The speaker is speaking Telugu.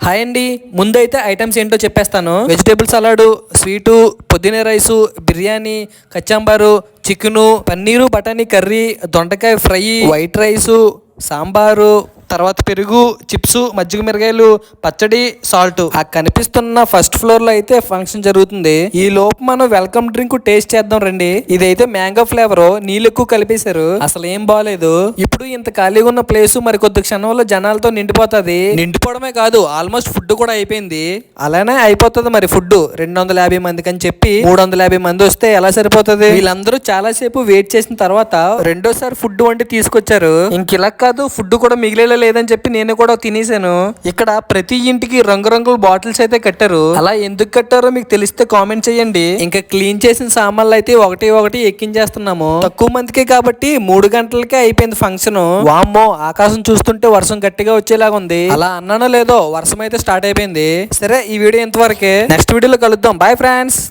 హాయ్ అండి. ముందైతే ఐటమ్స్ ఏంటో చెప్పేస్తాను. వెజిటేబుల్ సలాడు, స్వీటు, పుదీనా రైసు, బిర్యానీ, కచ్చాంబారు, చికెను, పన్నీరు బఠానీ కర్రీ, దొండకాయ ఫ్రై, వైట్ రైసు, సాంబారు, తర్వాత పెరుగు, చిప్స్, మజ్జిగ మిరగాయలు, పచ్చడి, సాల్ట్. ఆ కనిపిస్తున్న ఫస్ట్ ఫ్లోర్ లో అయితే ఫంక్షన్ జరుగుతుంది. ఈ లోపు మనం వెల్కమ్ డ్రింక్ టేస్ట్ చేద్దాం రండి. ఇదైతే మ్యాంగో ఫ్లేవర్, నీళ్ళు ఎక్కువ కలిపేశారు, అసలు ఏం బాగాలేదు. ఇప్పుడు ఇంత ఖాళీగా ఉన్న ప్లేస్ మరి కొద్ది క్షణంలో జనాలతో నిండిపోతుంది. నిండిపోవడమే కాదు, ఆల్మోస్ట్ ఫుడ్ కూడా అయిపోయింది. అలానే అయిపోతుంది మరి ఫుడ్. 250 మందికి అని చెప్పి 350 మంది వస్తే ఎలా సరిపోతుంది? వీళ్ళందరూ చాలా సేపు వెయిట్ చేసిన తర్వాత రెండోసారి ఫుడ్ వండి తీసుకొచ్చారు. ఇంక ఇలా కాదు, ఫుడ్ కూడా మిగిలేలా లేదని చెప్పి నేను కూడా తినేసాను. ఇక్కడ ప్రతి ఇంటికి రంగురంగుల బాటిల్స్ అయితే కట్టారు. అలా ఎందుకు కట్టారో మీకు తెలిస్తే కామెంట్ చేయండి. ఇంకా క్లీన్ చేసిన సామాన్లు అయితే ఒకటి ఒకటి ఎక్కించేస్తున్నాము. తక్కువ మందికే కాబట్టి 3 గంటలకే అయిపోయింది ఫంక్షన్. వామ్మో, ఆకాశం చూస్తుంటే వర్షం గట్టిగా వచ్చేలాగా ఉంది. అలా అన్నానో లేదో వర్షం అయితే స్టార్ట్ అయిపోయింది. సరే, ఈ వీడియో ఇంతవరకే. నెక్స్ట్ వీడియోలో కలుద్దాం. Bye friends.